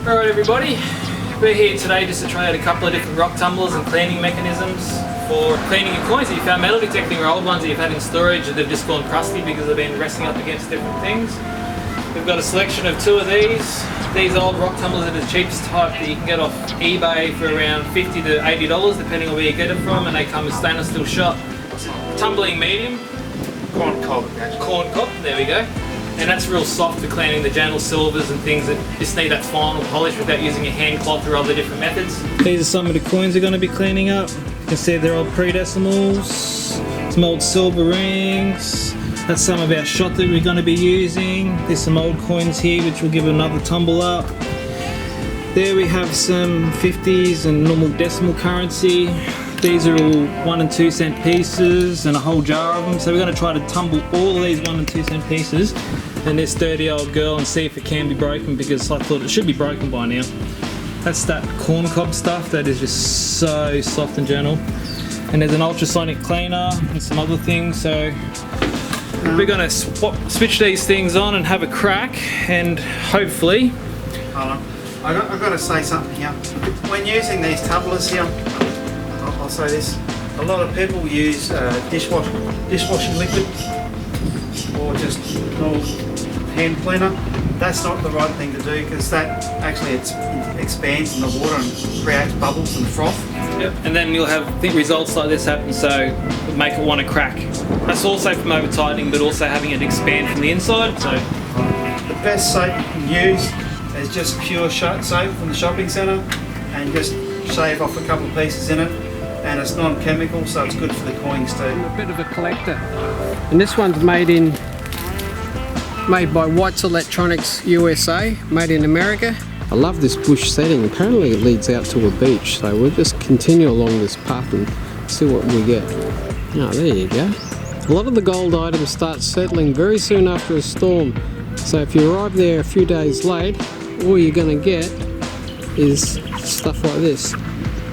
Alright everybody, we're here today just to try out a couple of different rock tumblers and cleaning mechanisms for cleaning your coins that you found metal detecting, or old ones that you've had in storage and they've just gone crusty because they've been resting up against different things. We've got a selection of two of these old rock tumblers are the cheapest type that you can get off eBay for around $50 to $80 depending on where you get it from, and they come with stainless steel shot. Tumbling medium. Corn cob, there we go. And that's real soft for cleaning the gentle silvers and things that just need that final polish without using a hand cloth or other different methods. These are some of the coins we're going to be cleaning up. You can see they're old pre-decimals, some old silver rings. That's some of our shot that we're going to be using. There's some old coins here which will give another tumble up. There we have some 50s and normal decimal currency. These are all 1 and 2 cent pieces and a whole jar of them. So we're going to try to tumble all of these 1 and 2 cent pieces in this dirty old girl and see if it can be broken, because I thought it should be broken by now. That's that corn cob stuff that is just so soft and gentle. And there's an ultrasonic cleaner and some other things. So we're going to switch these things on and have a crack, and hopefully... Hold on. I've got to say something here. When using these tumblers here, I'll say this, a lot of people use dishwashing liquid or just normal hand cleaner. That's not the right thing to do, because that actually expands in the water and creates bubbles and froth. Yep. And then you'll have results like this happen, so it'll make it want to crack. That's also from over tightening, but also having it expand from the inside. So the best soap you can use is just pure soap from the shopping centre, and just shave off a couple of pieces in it. And it's non-chemical, so it's good for the coins too. I'm a bit of a collector, and this one's made by White's Electronics USA, made in America. I love this bush setting. Apparently it leads out to a beach, so we'll just continue along this path and see what we get. Oh, there you go. A lot of the gold items start settling very soon after a storm, so if you arrive there a few days late, all you're going to get is stuff like this.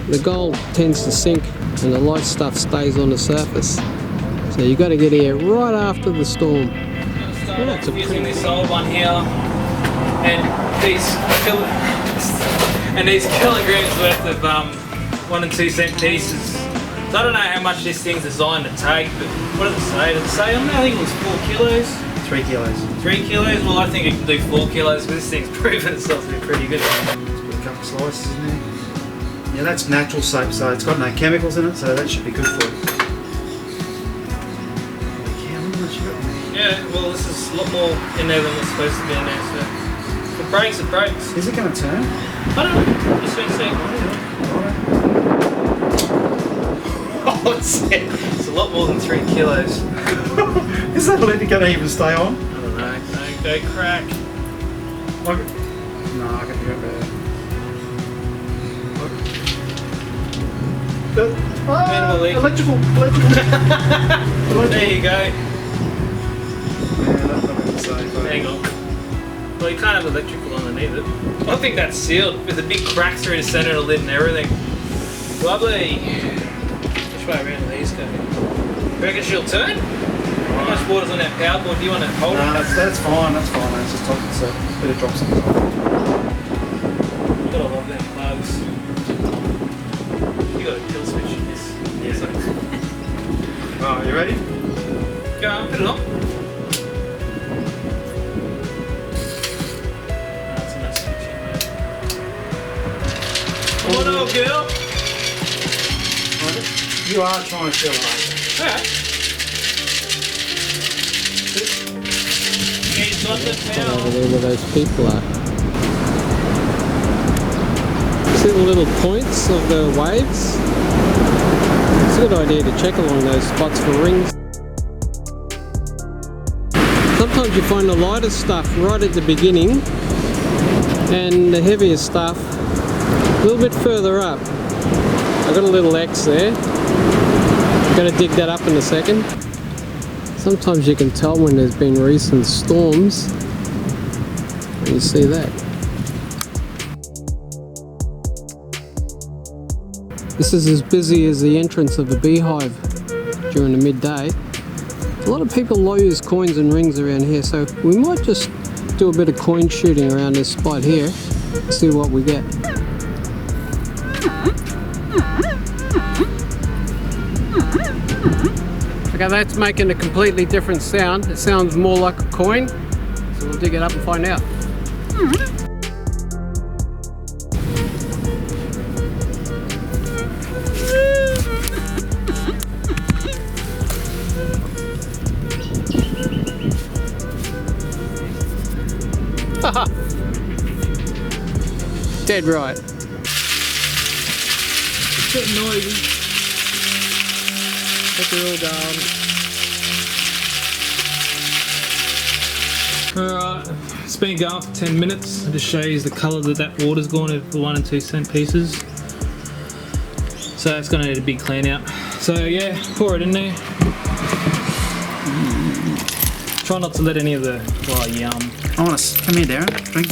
The gold tends to sink and the light stuff stays on the surface. So you've got to get here right after the storm. Yeah, using this old one here, and these kilograms worth of 1 and 2 cent pieces. So I don't know how much this thing's designed to take, but what does it say? Did it say? I think it was 4 kilos. 3 kilos. 3 kilos? Well, I think it can do 4 kilos because this thing's proven itself to be pretty good. Let's put a couple of slices in there. Yeah, that's natural soap, so it's got no chemicals in it, so that should be good for you. Yeah, well, this is a lot more in there than what's supposed to be in there, so if it breaks, it breaks. Is it going to turn? I don't know. Just been seeing Oh, it's a lot more than 3 kilos. Is that lid going to even stay on? I don't know. No, go crack. No, I can do it better. Electrical. There you go. Yeah, that's not going to say. Hang on. Well, you can't have electrical underneath it. I think that's sealed with a big crack through the centre of the lid and everything. Lovely. Which way around do these go? You reckon she'll turn? How much water's on that power board? Do you want to hold it? No, that's fine. That's fine. It's just top. It's a bit of drops on the top. You gotta love them plugs. You got a kill switch in this. Yeah. Alright, you ready? Go on, put it on. That's a nice switch in there. Come on, old girl. You are trying to fill it. Alright. He's got the power. Over there where those people are. See the little points of the waves? It's a good idea to check along those spots for rings. Sometimes you find the lighter stuff right at the beginning and the heavier stuff a little bit further up. I've got a little X there. I'm going to dig that up in a second. Sometimes you can tell when there's been recent storms when you see that. This is as busy as the entrance of a beehive during the midday. A lot of people lose coins and rings around here, so we might just do a bit of coin shooting around this spot here. See what we get. Okay, that's making a completely different sound. It sounds more like a coin. So we'll dig it up and find out. Haha. Dead right. It's a bit noisy. But they're all gone. Alright, it's been going for 10 minutes. I'll just show you the colour that water's gone over the 1 and 2 cent pieces. So it's going to need a big clean out. So yeah, pour it in there. Try not to let any of the, oh yum. I want to come here, Darren. Drink.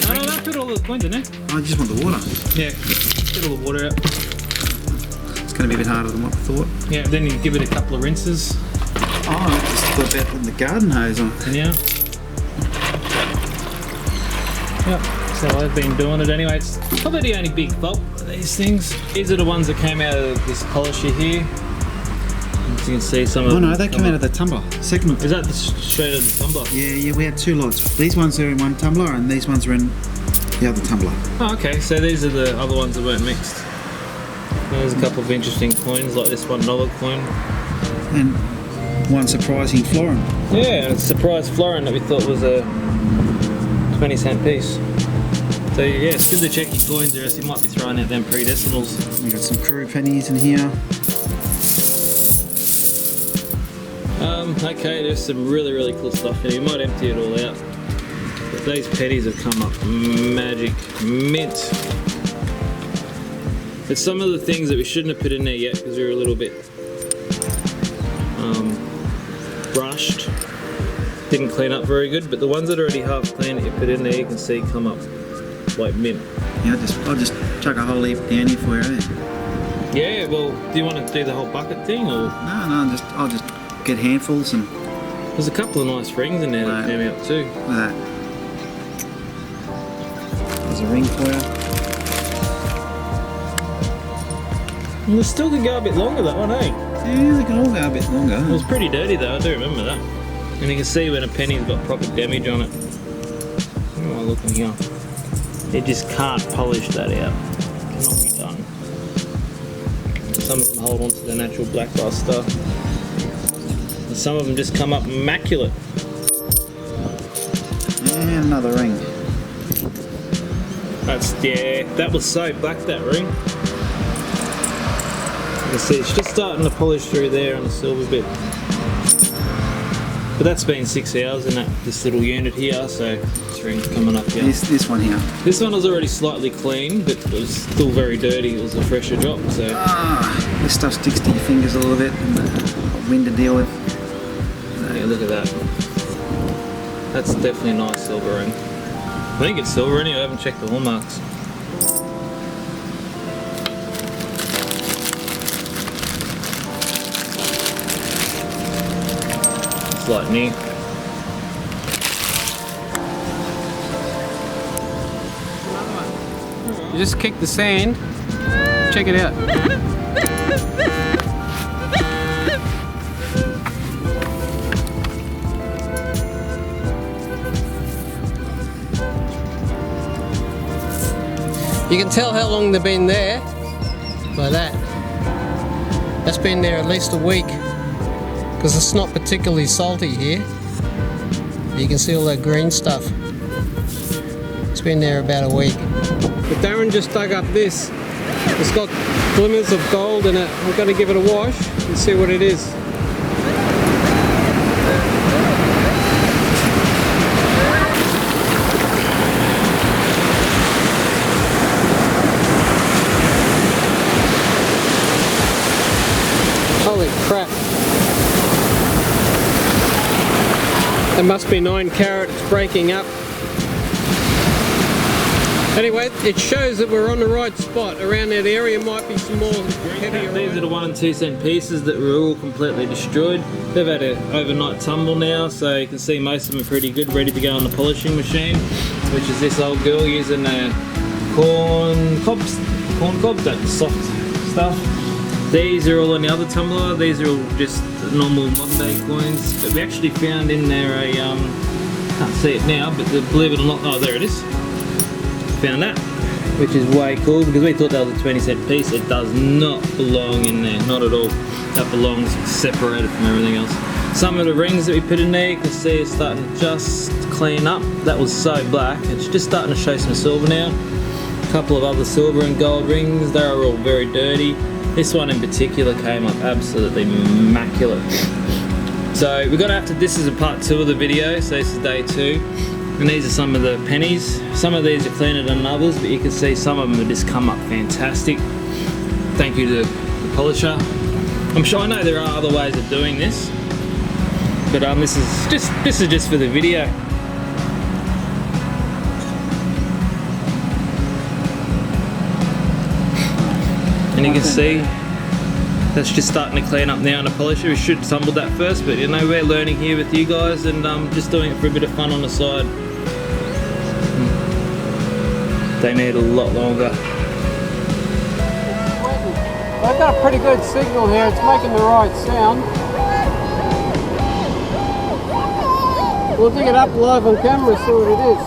No, put all the coins in there. I just want the water. Yeah, get all the water out. It's going to be a bit harder than what I thought. Yeah, then you give it a couple of rinses. Oh, I just thought about putting the garden hose on. Yeah. Yep, so I've been doing it anyway. It's probably the only big fault of these things. These are the ones that came out of this polisher here. As you can see, some of them. Oh no, they come out of the tumbler. Second one. Is that the straight out of the tumbler? Yeah, we had 2 lots. These ones are in one tumbler and these ones are in the other tumbler. Oh, okay, so these are the other ones that weren't mixed. There's a couple of interesting coins, like this $1 coin. And one surprising florin. Yeah, and it's a surprise florin that we thought was a 20 cent piece. So yeah, it's good to check your coins, or else you might be throwing out them pre-decimals. We got some crew pennies in here. Okay, there's some really cool stuff here. You might empty it all out. But these pennies have come up magic mint. It's some of the things that we shouldn't have put in there yet because we were a little bit rushed. Didn't clean up very good, but the ones that are already half clean that you put in there, you can see come up like mint. Yeah, I'll just chuck a whole heap down here for you. Yeah, well, do you want to do the whole bucket thing, or? No, I'll just get handfuls and. There's a couple of nice rings in there that came out too. Look at that. There's a ring for you. And they still could go a bit longer, that one, eh? Yeah, they can all go a bit longer. It was pretty dirty though, I do remember that. And you can see when a penny's got proper damage on it. Oh, look in here. You just can't polish that out. It cannot be done. Some of them hold on to the natural black luster. And some of them just come up immaculate. And another ring. Yeah, that was so black, that ring. You can see it's just starting to polish through there on the silver bit. But that's been 6 hours in this little unit here, so this ring's coming up here. This one here. This one was already slightly clean, but it was still very dirty. It was a fresher drop, so. This stuff sticks to your fingers a little bit and wind to deal with. Yeah, look at that. That's definitely a nice silver ring. I think it's silver anyway, I haven't checked the hallmarks. It's like new. You just kick the sand. Check it out. You can tell how long they've been there by that. That's been there at least a week because it's not particularly salty here. You can see all that green stuff. It's been there about a week. But Darren just dug up this. It's got glimmers of gold in it. I'm going to give it a wash and see what it is. Holy crap. There must be 9 carat, it's breaking up. Anyway, it shows that we're on the right spot. Around that area might be some more heavier. These are the 1 and 2 cent pieces that were all completely destroyed. They've had an overnight tumble now, so you can see most of them are pretty good, ready to go on the polishing machine, which is this old girl using corn cobs, that soft stuff. These are all on the other tumbler. These are all just normal modern day coins, but we actually found in there a can't see it now, but believe it or not, oh there it is. Found that, which is way cool because we thought that was a 20 cent piece. It does not belong in there, not at all. That belongs separated from everything else. Some of the rings that we put in there, you can see it's starting to just clean up. That was so black, it's just starting to show some silver now. A couple of other silver and gold rings, they are all very dirty. This one in particular came up absolutely immaculate. So we're gonna have to, this is a part 2 of the video, so this is day 2. And these are some of the pennies. Some of these are cleaner than others, but you can see some of them have just come up fantastic. Thank you to the polisher. I'm sure, I know there are other ways of doing this, but this is just for the video. And you can see that's just starting to clean up now on the polisher. We should have tumbled that first, but you know, we're learning here with you guys and just doing it for a bit of fun on the side. They need a lot longer. I've got a pretty good signal here, it's making the right sound. We'll dig it up live on camera, see what it is.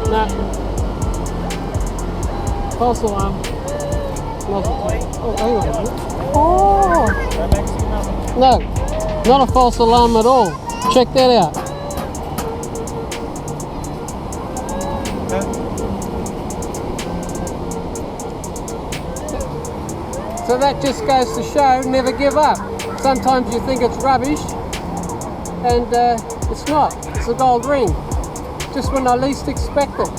No. False alarm. Oh, hang on a minute. Oh! No, not a false alarm at all. Check that out. So that just goes to show, never give up. Sometimes you think it's rubbish, and it's not. It's a gold ring. Just when I least expect it.